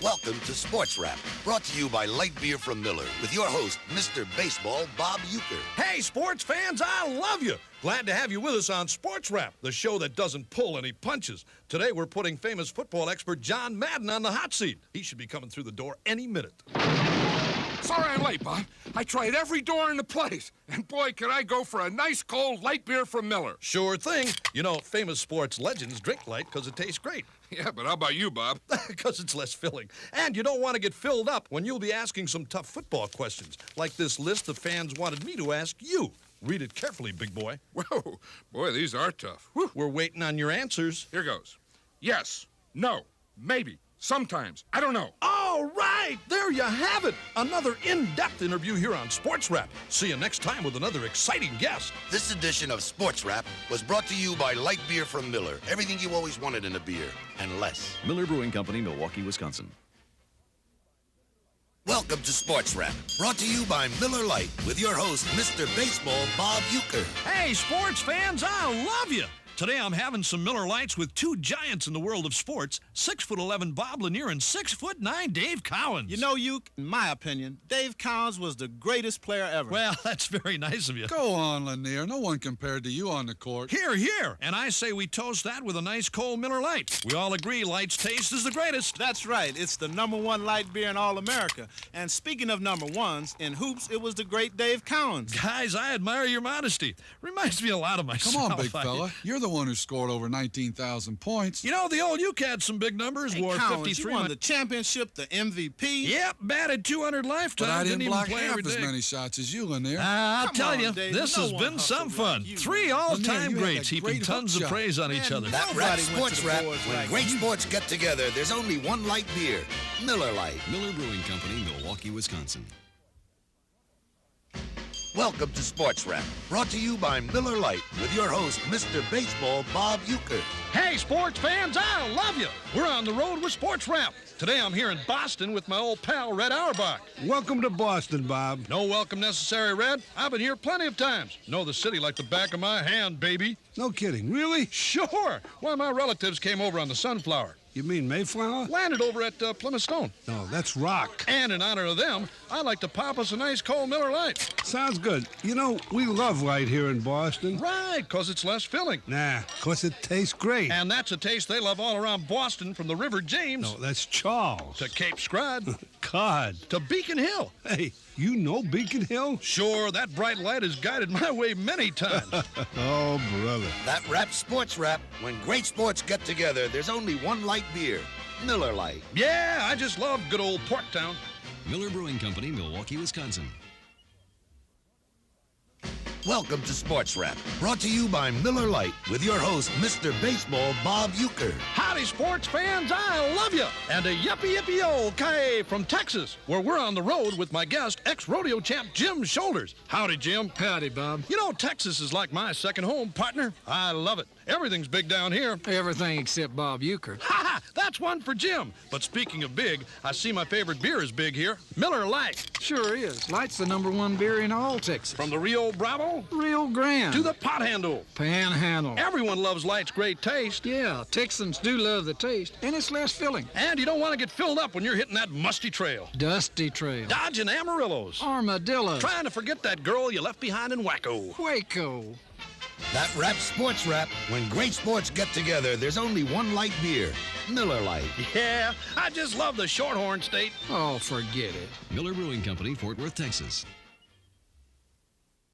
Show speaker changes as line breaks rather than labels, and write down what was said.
Welcome to Sports Wrap, brought to you by Light Beer from Miller, with your host, Mr. Baseball, Bob Euchre.
Hey, sports fans, I love you. Glad to have you with us on Sports Wrap, the show that doesn't pull any punches. Today, we're putting famous football expert John Madden on the hot seat. He should be coming through the door any minute.
Sorry I'm late, Bob. I tried every door in the place. And boy, could I go for a nice cold light beer from Miller.
Sure thing. You know, famous sports legends drink light because it tastes great.
Yeah, but how about you, Bob?
Because it's less filling. And you don't want to get filled up when you'll be asking some tough football questions, like this list the fans wanted me to ask you. Read it carefully, big boy.
Whoa, boy, these are tough. Whew.
We're waiting on your answers.
Here goes. Yes, no, maybe, sometimes, I don't know.
All right, there you have it. Another in-depth interview here on Sports Wrap. See you next time with another exciting guest.
This edition of Sports Wrap was brought to you by Light Beer from Miller. Everything you always wanted in a beer, and less.
Miller Brewing Company, Milwaukee, Wisconsin.
Welcome to Sports Wrap, brought to you by Miller Lite, with your host, Mr. Baseball, Bob Euchre.
Hey, sports fans, I love you. Today I'm having some Miller Lites with two giants in the world of sports, 6'11" Bob Lanier and 6'9" Dave Cowens.
You know, in my opinion, Dave Cowens was the greatest player ever.
Well, that's very nice of you.
Go on, Lanier. No one compared to you on the court.
Here, here. And I say we toast that with a nice cold Miller Lite. We all agree Light's taste is the greatest.
That's right. It's the #1 light beer in all America. And speaking of number ones, in hoops, it was the great Dave Cowens.
Guys, I admire your modesty. Reminds me a lot of myself.
Come on, big fella. You're the one who scored over 19,000 points.
You know, the old Uke had some big numbers.
Hey,
wore
Cowens,
53.
You won the championship, the MVP.
Yep, batted 200 lifetimes.
But I didn't block
even play
half
every
as
day.
many shots as you, Lanier.
I'll
Come
tell
on,
you,
Dave,
this
no
has
one
been some
hustled like
fun.
you.
3 all-time
Lanier, you had
greats
a
heaping
great
tons
hook
of
shot.
praise on
Man,
each other.
That
Nobody
wraps
went
Sports
to the
Wrap.
boards
When
like
great
you.
sports get together, there's only one light beer, Miller Lite.
Miller Brewing Company, Milwaukee, Wisconsin.
Welcome to Sports Wrap, brought to you by Miller Lite, with your host, Mr. Baseball, Bob Euchre.
Hey, sports fans, I love you. We're on the road with Sports Wrap. Today I'm here in Boston with my old pal, Red Auerbach.
Welcome to Boston, Bob.
No welcome necessary, Red. I've been here plenty of times. Know the city like the back of my hand, baby.
No kidding. Really?
Sure. Why, my relatives came over on the Sunflower.
You mean Mayflower?
Landed over at Plymouth Stone.
No, that's Rock.
And in honor of them, I'd like to pop us a nice cold Miller Lite.
Sounds good. You know, we love Light here in Boston.
Right, 'cause it's less filling.
Nah, 'cause it tastes great.
And that's a taste they love all around Boston, from the River James
No, that's Charles.
to Cape Scrod
God.
to Beacon Hill.
Hey, you know Beacon Hill?
Sure, that bright light has guided my way many times.
Oh, brother.
That wraps Sports Wrap. When great sports get together, there's only one light beer, Miller Lite.
Yeah, I just love good old Porktown.
Miller Brewing Company, Milwaukee, Wisconsin.
Welcome to Sports Wrap, brought to you by Miller Lite, with your host, Mr. Baseball, Bob Euchre.
Howdy, sports fans, I love you. And a yippee-yippee-yo-ki from Texas, where we're on the road with my guest, ex-rodeo champ Jim Shoulders. Howdy, Jim.
Howdy, Bob.
You know, Texas is like my second home, partner. I love it. Everything's big down here.
Everything except Bob Euchre.
Ha ha! That's one for Jim. But speaking of big, I see my favorite beer is big here. Miller Lite.
Sure is. Light's the #1 beer in all Texas.
From the Rio Bravo
Rio Grande
to the pot handle.
Panhandle.
Everyone loves Light's great taste.
Yeah, Texans do love the taste, and it's less filling.
And you don't want to get filled up when you're hitting that musty trail.
Dusty trail.
Dodging Amarillos.
Armadillo.
Trying to forget that girl you left behind in Waco.
Waco.
That wraps Sports Wrap. When great sports get together, there's only one light beer, Miller Lite.
Yeah, I just love the Shorthorn State.
Oh, forget it.
Miller Brewing Company, Fort Worth, Texas.